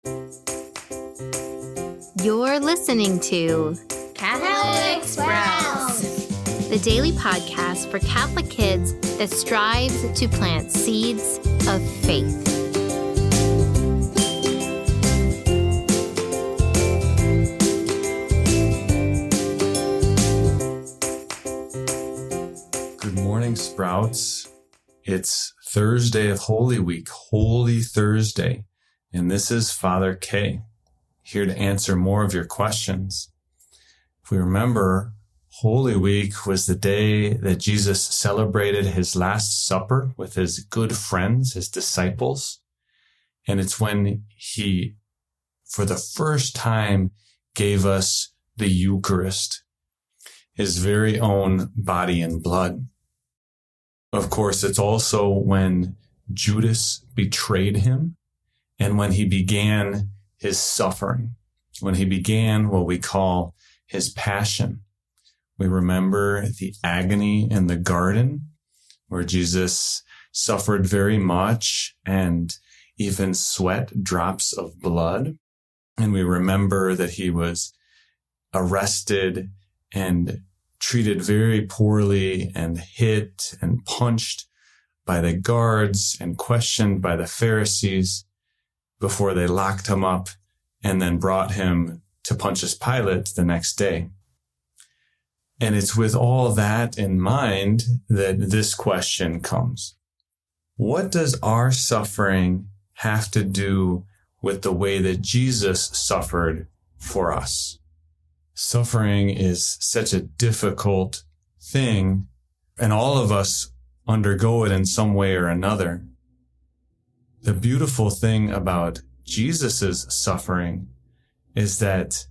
You're listening to Catholic Sprouts, the daily podcast for Catholic kids that strives to plant seeds of faith. Good morning, Sprouts. It's Thursday of Holy Week, Holy Thursday, and this is Father K, here to answer more of your questions. If we remember, Holy Week was the day that Jesus celebrated his Last Supper with his good friends, his disciples. And it's when he, for the first time, gave us the Eucharist, his very own body and blood. Of course, it's also when Judas betrayed him and when he began his suffering, when he began what we call his passion. We remember the agony in the garden where Jesus suffered very much and even sweat drops of blood. And we remember that he was arrested and treated very poorly and hit and punched by the guards and questioned by the Pharisees before they locked him up and then brought him to Pontius Pilate the next day. And it's with all that in mind that this question comes. What does our suffering have to do with the way that Jesus suffered for us? Suffering is such a difficult thing, and all of us undergo it in some way or another. The beautiful thing about Jesus' suffering is that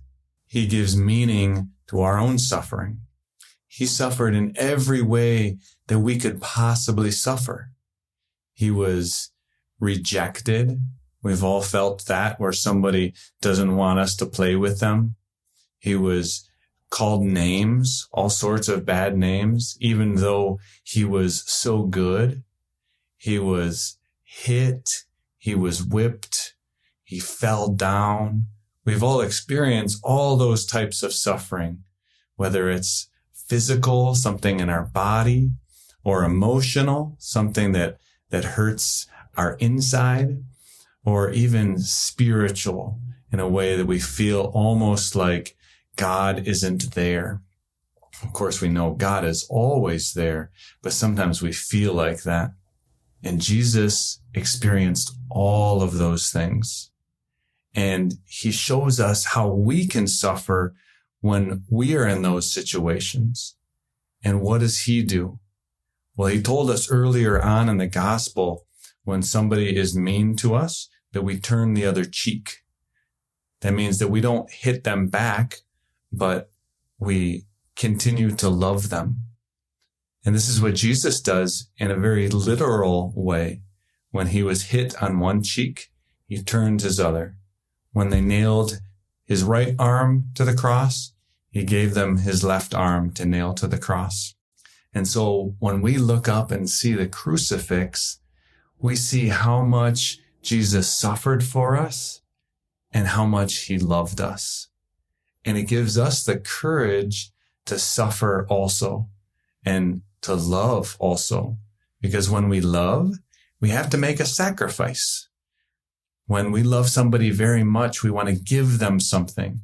he gives meaning to our own suffering. He suffered in every way that we could possibly suffer. He was rejected. We've all felt that, where somebody doesn't want us to play with them. He was called names, all sorts of bad names, even though he was so good. He was hit. He was whipped. He fell down. We've all experienced all those types of suffering, whether it's physical, something in our body, or emotional, something that hurts our inside, or even spiritual in a way that we feel almost like God isn't there. Of course, we know God is always there, but sometimes we feel like that. And Jesus experienced all of those things. And he shows us how we can suffer when we are in those situations. And what does he do? Well, he told us earlier on in the gospel, when somebody is mean to us, that we turn the other cheek. That means that we don't hit them back, but we continue to love them. And this is what Jesus does in a very literal way. When he was hit on one cheek, he turned his other. When they nailed his right arm to the cross, he gave them his left arm to nail to the cross. And so when we look up and see the crucifix, we see how much Jesus suffered for us and how much he loved us. And it gives us the courage to suffer also and to love also. Because when we love, we have to make a sacrifice. When we love somebody very much, we want to give them something.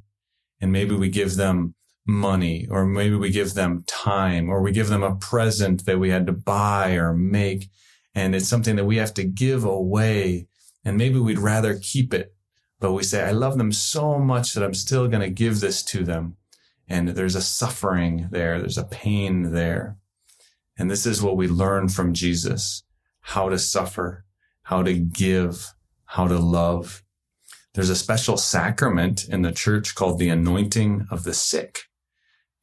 And maybe we give them money, or maybe we give them time, or we give them a present that we had to buy or make. And it's something that we have to give away. And maybe we'd rather keep it. But we say, I love them so much that I'm still going to give this to them. And there's a suffering there. There's a pain there. And this is what we learn from Jesus, how to suffer, how to give, how to love. There's a special sacrament in the church called the anointing of the sick.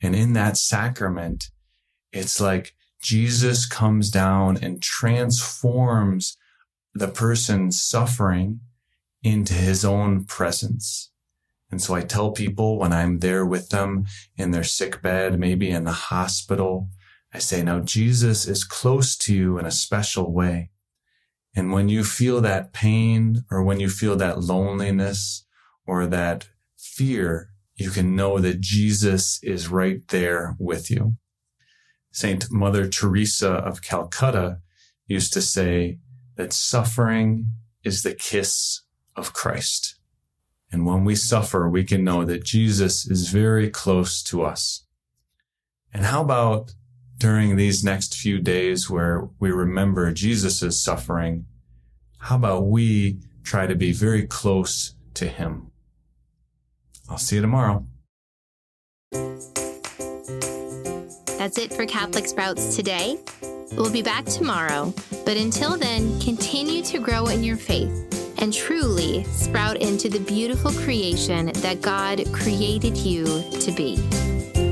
And in that sacrament, it's like Jesus comes down and transforms the person's suffering into his own presence. And so I tell people when I'm there with them in their sick bed, maybe in the hospital, I say, now Jesus is close to you in a special way. And when you feel that pain, or when you feel that loneliness or that fear, you can know that Jesus is right there with you. Saint Mother Teresa of Calcutta used to say that suffering is the kiss of Christ. And when we suffer, we can know that Jesus is very close to us. And how about during these next few days where we remember Jesus' suffering, how about we try to be very close to him? I'll see you tomorrow. That's it for Catholic Sprouts today. We'll be back tomorrow, but until then, continue to grow in your faith and truly sprout into the beautiful creation that God created you to be.